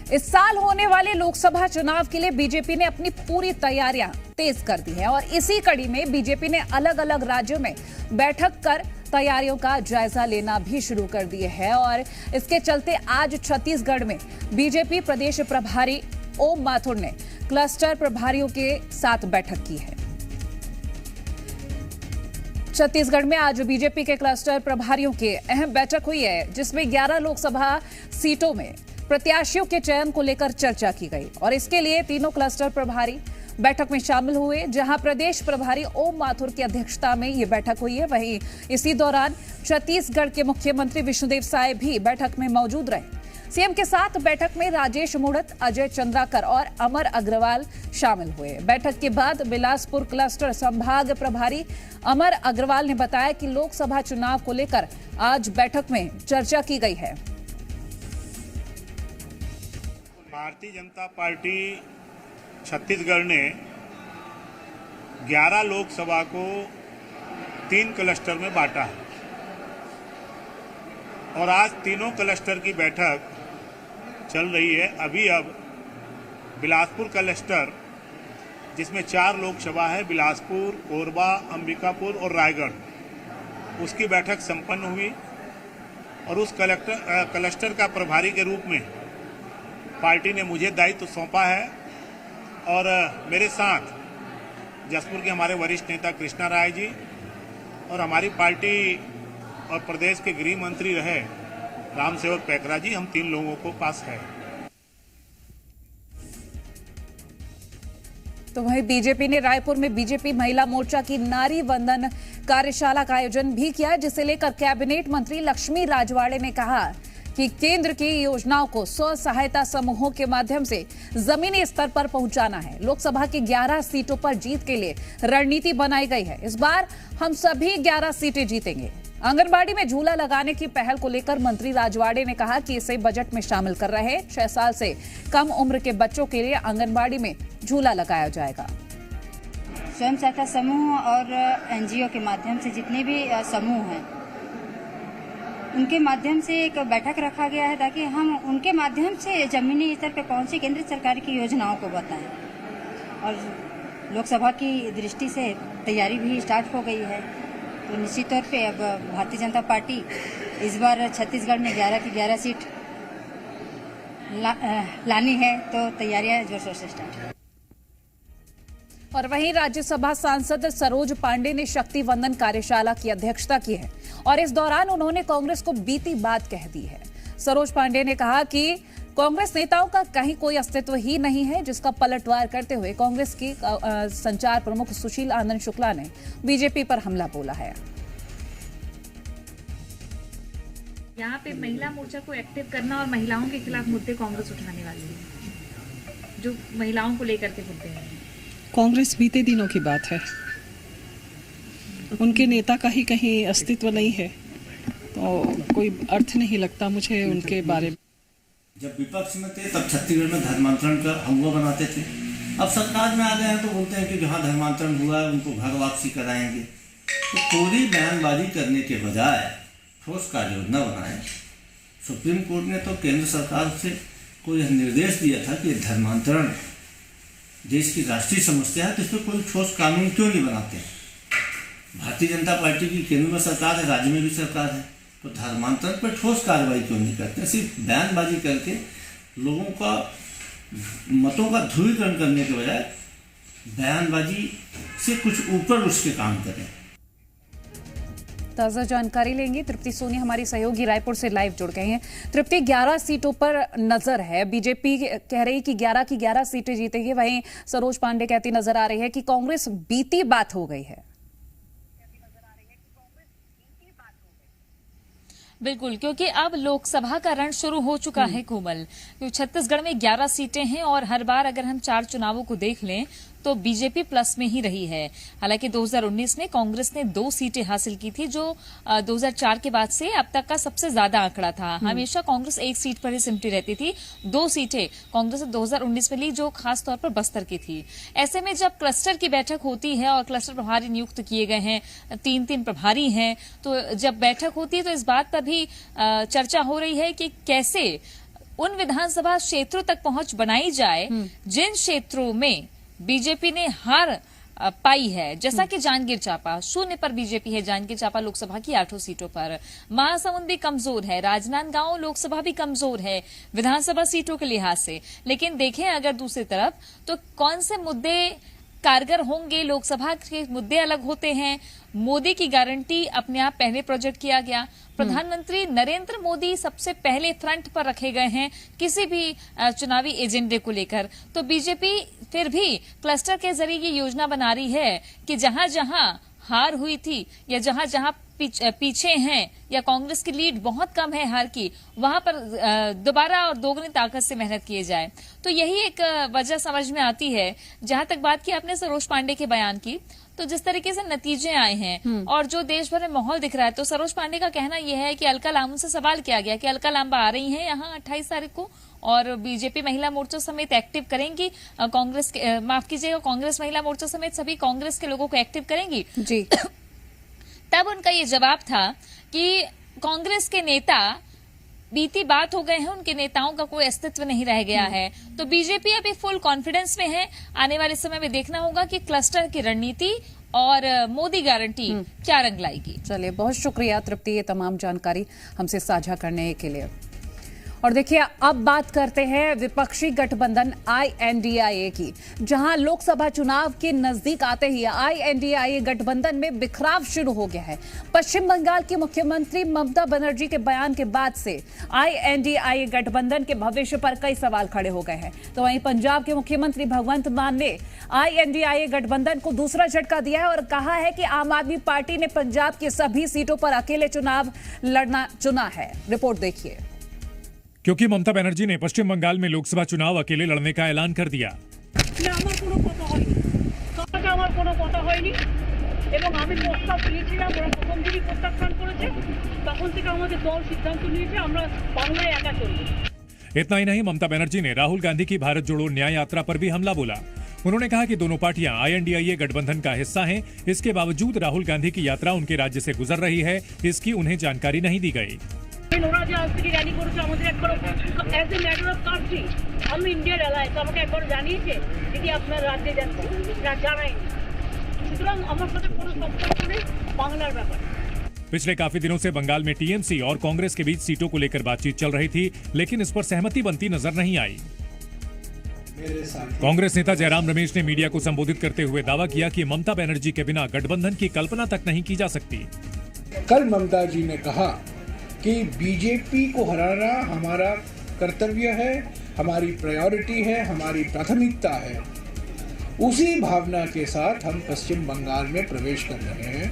इस साल होने वाले लोकसभा चुनाव के लिए बीजेपी ने अपनी पूरी तैयारियां तेज कर दी है और इसी कड़ी में बीजेपी ने अलग अलग राज्यों में बैठक कर तैयारियों का जायजा लेना भी शुरू कर दिए है। और इसके चलते आज छत्तीसगढ़ में बीजेपी प्रदेश प्रभारी ओम माथुर ने क्लस्टर प्रभारियों के साथ बैठक की है। छत्तीसगढ़ में आज बीजेपी के क्लस्टर प्रभारियों की अहम बैठक हुई है, जिसमें 11 लोकसभा सीटों में प्रत्याशियों के चयन को लेकर चर्चा की गई और इसके लिए तीनों क्लस्टर प्रभारी बैठक में शामिल हुए, जहां प्रदेश प्रभारी ओम माथुर की अध्यक्षता में यह बैठक हुई है। वहीं इसी दौरान छत्तीसगढ़ के मुख्यमंत्री विष्णुदेव साय भी बैठक में मौजूद रहे। सीएम के साथ बैठक में राजेश मूणत, अजय चंद्राकर और अमर अग्रवाल शामिल हुए। बैठक के बाद बिलासपुर क्लस्टर संभाग प्रभारी अमर अग्रवाल ने बताया कि लोकसभा चुनाव को लेकर आज बैठक में चर्चा की गई है। भारतीय जनता पार्टी छत्तीसगढ़ ने 11 लोकसभा को 3 क्लस्टर में बांटा है और आज तीनों क्लस्टर की बैठक चल रही है। अब बिलासपुर क्लस्टर, जिसमें 4 लोकसभा है, बिलासपुर, कोरबा, अंबिकापुर और रायगढ़, उसकी बैठक संपन्न हुई और उस क्लस्टर का प्रभारी के रूप में पार्टी ने मुझे दायित्व सौंपा है और मेरे साथ जसपुर के हमारे वरिष्ठ नेता कृष्णा राय जी और हमारी पार्टी और प्रदेश के गृह मंत्री रहे रामसेवक पैकरा जी, हम 3 लोगों को पास है। तो वहीं बीजेपी ने रायपुर में बीजेपी महिला मोर्चा की नारी वंदन कार्यशाला का आयोजन भी किया, जिसे लेकर कैबिनेट मंत्री लक्ष्मी राजवाड़े ने कहा कि केंद्र की योजनाओं को स्व सहायता समूहों के माध्यम से जमीनी स्तर पर पहुंचाना है। लोकसभा की 11 सीटों पर जीत के लिए रणनीति बनाई गई है। इस बार हम सभी 11 सीटें जीतेंगे। आंगनबाड़ी में झूला लगाने की पहल को लेकर मंत्री राजवाड़े ने कहा कि इसे बजट में शामिल कर रहे हैं। 6 साल से कम उम्र के बच्चों के लिए आंगनबाड़ी में झूला लगाया जाएगा। स्वयं सहायता समूह और एनजीओ के माध्यम से जितने भी समूह हैं, उनके माध्यम से एक बैठक रखा गया है ताकि हम उनके माध्यम से जमीनी स्तर पर पहुंचे केंद्र सरकार की योजनाओं को बताएं। और लोकसभा की दृष्टि से तैयारी भी स्टार्ट हो गई है, तो निश्चित तौर पे अब भारतीय जनता पार्टी इस बार छत्तीसगढ़ में 11 की 11 सीट लानी है, तो तैयारियां जोर शोर से स्टार्ट है। और वहीं राज्यसभा सांसद सरोज पांडे ने शक्ति वंदन कार्यशाला की अध्यक्षता की है और इस दौरान उन्होंने कांग्रेस को बीती बात कह दी है। सरोज पांडे ने कहा कि कांग्रेस नेताओं का कहीं कोई अस्तित्व ही नहीं है, जिसका पलटवार करते हुए कांग्रेस की संचार प्रमुख सुशील आनंद शुक्ला ने बीजेपी पर हमला बोला है। यहाँ पे महिला मोर्चा को एक्टिव करना और महिलाओं के खिलाफ मुद्दे कांग्रेस उठाने वाली है, जो महिलाओं को लेकर के मुद्दे हैं। कांग्रेस बीते दिनों की बात है, उनके नेता का ही कहीं अस्तित्व नहीं है, तो कोई अर्थ नहीं लगता मुझे उनके बारे में। जब विपक्ष में थे तब छत्तीसगढ़ में धर्मांतरण का हवा बनाते थे। अब सरकार में आ गए हैं तो बोलते हैं कि जहाँ धर्मांतरण हुआ है उनको घर वापसी कराएंगे। तो पूरी बयानबाजी करने के बजाय ठोस कार्य योजना बनाए। सुप्रीम कोर्ट ने तो केंद्र सरकार से कोई निर्देश दिया था कि धर्मांतरण देश की राष्ट्रीय समस्या है, तो इस पर कोई ठोस कानून क्यों नहीं बनाते। भारतीय जनता पार्टी की केंद्र में सरकार है, राज्य में भी सरकार है, तो धर्मांतरण पर ठोस कार्रवाई क्यों नहीं करते। सिर्फ बयानबाजी करके लोगों का मतों का ध्रुवीकरण करने के बजाय बयानबाजी से कुछ ऊपर उठ के काम करें। ताजा जानकारी लेंगे। तृप्ति सोनी हमारी सहयोगी रायपुर से लाइव जुड़ गए हैं। तृप्ति, 11 सीटों पर नजर है, बीजेपी कह रही कि 11 की 11 सीटें जीतेगी, वहीं सरोज पांडे कहती नजर आ रही है कि कांग्रेस बीती बात हो गई है। बिल्कुल, क्योंकि अब लोकसभा का रण शुरू हो चुका है कोमल। क्योंकि छत्तीसगढ़ में 11 सीटें हैं और हर बार अगर हम 4 चुनावों को देख लें तो बीजेपी प्लस में ही रही है। हालांकि 2019 में कांग्रेस ने 2 सीटें हासिल की थी, जो 2004 के बाद से अब तक का सबसे ज्यादा आंकड़ा था। हमेशा कांग्रेस 1 सीट पर ही सिमटी रहती थी। 2 सीटें कांग्रेस ने 2019 में ली, जो खासतौर पर बस्तर की थी। ऐसे में जब क्लस्टर की बैठक होती है और क्लस्टर प्रभारी नियुक्त किए गए हैं, 3 प्रभारी हैं, तो जब बैठक होती है तो इस बात पर भी चर्चा हो रही है कि कैसे उन विधानसभा क्षेत्रों तक पहुंच बनाई जाए जिन क्षेत्रों में बीजेपी ने हार पाई है, जैसा कि जांजगीर चांपा 0 पर बीजेपी है। जांजगीर चांपा लोकसभा की 8 सीटों पर। महासमुंद भी कमजोर है, राजनांदगांव लोकसभा भी कमजोर है विधानसभा सीटों के लिहाज से। लेकिन देखें अगर दूसरी तरफ तो कौन से मुद्दे कारगर होंगे। लोकसभा के मुद्दे अलग होते हैं। मोदी की गारंटी अपने आप पहले प्रोजेक्ट किया गया। प्रधानमंत्री नरेंद्र मोदी सबसे पहले फ्रंट पर रखे गए हैं किसी भी चुनावी एजेंडे को लेकर। तो बीजेपी फिर भी क्लस्टर के जरिए ये योजना बना रही है कि जहां जहां हार हुई थी या जहां जहां पीछे हैं या कांग्रेस की लीड बहुत कम है हार की, वहां पर दोबारा और दोगुनी ताकत से मेहनत किए जाए। तो यही एक वजह समझ में आती है। जहां तक बात की आपने सरोज पांडे के बयान की, तो जिस तरीके से नतीजे आए हैं और जो देश भर में माहौल दिख रहा है, तो सरोज पांडे का कहना यह है कि अलका लांबा से सवाल किया गया कि अलका लांबा आ रही हैं यहाँ 28 तारीख को और बीजेपी महिला मोर्चा समेत एक्टिव करेंगी कांग्रेस के, माफ कीजिएगा, कांग्रेस महिला मोर्चा समेत सभी कांग्रेस के लोगों को एक्टिव करेंगी जी। तब उनका ये जवाब था कि कांग्रेस के नेता बीती बात हो गए हैं, उनके नेताओं का कोई अस्तित्व नहीं रह गया है। तो बीजेपी अभी फुल कॉन्फिडेंस में है। आने वाले समय में देखना होगा कि क्लस्टर की रणनीति और मोदी गारंटी क्या रंग लाएगी। चलिए, बहुत शुक्रिया तृप्ति ये तमाम जानकारी हमसे साझा करने के लिए। और देखिए, अब बात करते हैं विपक्षी गठबंधन INDIA की, जहां लोकसभा चुनाव के नजदीक आते ही INDIA गठबंधन में बिखराव शुरू हो गया है। पश्चिम बंगाल की मुख्यमंत्री ममता बनर्जी के बयान के बाद से INDIA गठबंधन के भविष्य पर कई सवाल खड़े हो गए हैं। तो वहीं पंजाब के मुख्यमंत्री भगवंत मान ने INDIA गठबंधन को दूसरा झटका दिया है और कहा है कि आम आदमी पार्टी ने पंजाब की सभी सीटों पर अकेले चुनाव लड़ना चुना है। रिपोर्ट देखिए। क्योंकि ममता बनर्जी ने पश्चिम बंगाल में लोकसभा चुनाव अकेले लड़ने का ऐलान कर दिया। इतना ही नहीं, ममता बनर्जी ने राहुल गांधी की भारत जोड़ो न्याय यात्रा पर भी हमला बोला। उन्होंने कहा कि दोनों पार्टियां INDIA गठबंधन का हिस्सा हैं। इसके बावजूद राहुल गांधी की यात्रा उनके राज्य से गुजर रही है, इसकी उन्हें जानकारी नहीं दी गई। पिछले काफी दिनों से बंगाल में TMC और कांग्रेस के बीच सीटों को लेकर बातचीत चल रही थी, लेकिन इस पर सहमति बनती नजर नहीं आई। कांग्रेस नेता जयराम रमेश ने मीडिया को संबोधित करते हुए दावा किया कि ममता बनर्जी के बिना गठबंधन की कल्पना तक नहीं की जा सकती। कल ममता जी ने कहा कि बीजेपी को हराना हमारा कर्तव्य है, हमारी प्रायोरिटी है, हमारी प्राथमिकता है। उसी भावना के साथ हम पश्चिम बंगाल में प्रवेश कर रहे हैं।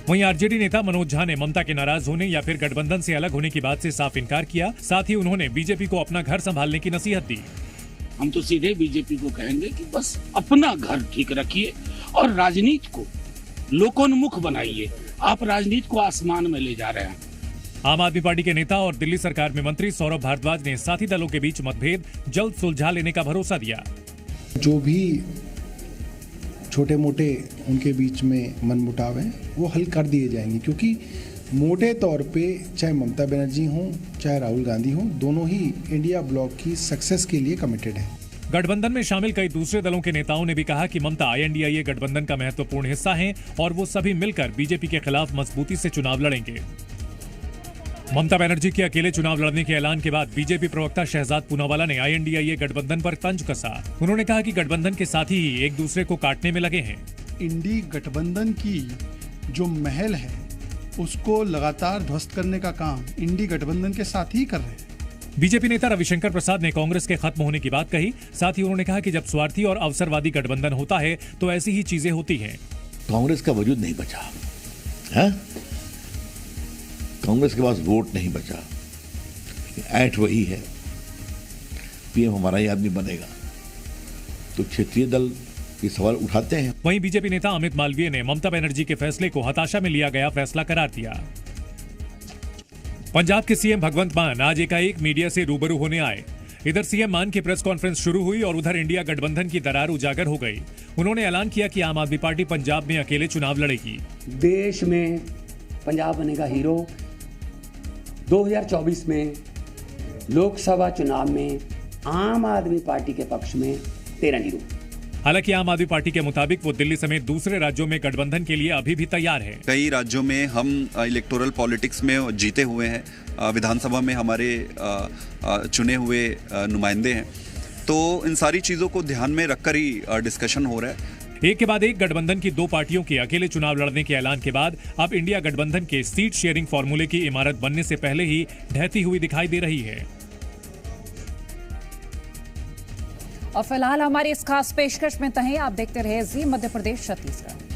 वहीं RJD नेता मनोज झा ने ममता के नाराज होने या फिर गठबंधन से अलग होने की बात से साफ इनकार किया। साथ ही उन्होंने बीजेपी को अपना घर संभालने की नसीहत दी। हम तो सीधे बीजेपी को कहेंगे कि बस अपना घर ठीक रखिए और राजनीति को लोकोन्मुख बनाइए। आप राजनीति को आसमान में ले जा रहे हैं। आम आदमी पार्टी के नेता और दिल्ली सरकार में मंत्री सौरभ भारद्वाज ने साथी दलों के बीच मतभेद जल्द सुलझा लेने का भरोसा दिया। जो भी छोटे मोटे उनके बीच में मनमुटाव हैं वो हल कर दिए जाएंगे, क्योंकि मोटे तौर पे चाहे ममता बनर्जी हों चाहे राहुल गांधी हों, दोनों ही इंडिया ब्लॉक की सक्सेस के लिए कमिटेड हैं। गठबंधन में शामिल कई दूसरे दलों के नेताओं ने भी कहा कि ममता INDIA गठबंधन का महत्वपूर्ण हिस्सा हैं और वो सभी मिलकर बीजेपी के खिलाफ मजबूती से चुनाव लड़ेंगे। ममता बनर्जी के अकेले चुनाव लड़ने के ऐलान के बाद बीजेपी प्रवक्ता शहजाद पूनावाला ने INDIA गठबंधन पर तंज कसा। उन्होंने कहा कि गठबंधन के साथी ही एक दूसरे को काटने में लगे हैं। इंडी गठबंधन की जो महल है उसको लगातार ध्वस्त करने का काम इंडी गठबंधन के साथ ही कर रहे हैं। बीजेपी नेता रविशंकर प्रसाद ने कांग्रेस के खत्म होने की बात कही। साथ ही उन्होंने कहा कि जब स्वार्थी और अवसरवादी गठबंधन होता है तो ऐसी ही चीजें होती हैं। कांग्रेस का वजूद नहीं बचा है, कांग्रेस के पास वोट नहीं बचा, ऐठ वही है, PM हमारा ही आदमी बनेगा, तो क्षेत्रीय दल ये सवाल उठाते हैं। वहीं बीजेपी नेता अमित मालवीय ने ममता बनर्जी के फैसले को हताशा में लिया गया फैसला करार दिया। पंजाब के CM भगवंत मान आज एकाएक मीडिया से रूबरू होने आए। इधर CM मान की प्रेस कॉन्फ्रेंस शुरू हुई और उधर इंडिया गठबंधन की दरार उजागर हो गई। उन्होंने ऐलान किया कि आम आदमी पार्टी पंजाब में अकेले चुनाव लड़ेगी। देश में पंजाब बनेगा हीरो। 2024 में लोकसभा चुनाव में आम आदमी पार्टी के पक्ष में 13 नीरू। हालांकि आम आदमी पार्टी के मुताबिक वो दिल्ली समेत दूसरे राज्यों में गठबंधन के लिए अभी भी तैयार है। कई राज्यों में हम इलेक्टोरल पॉलिटिक्स में जीते हुए हैं, विधानसभा में हमारे चुने हुए नुमाइंदे हैं, तो इन सारी चीज़ों को ध्यान में रखकर ही डिस्कशन हो रहा है। एक के बाद एक गठबंधन की दो पार्टियों के अकेले चुनाव लड़ने के ऐलान के बाद अब इंडिया गठबंधन के सीट शेयरिंग फॉर्मूले की इमारत बनने से पहले ही ढहती हुई दिखाई दे रही है। और फिलहाल हमारी इस खास पेशकश में तहें आप देखते रहे जी मध्य प्रदेश छत्तीसगढ़।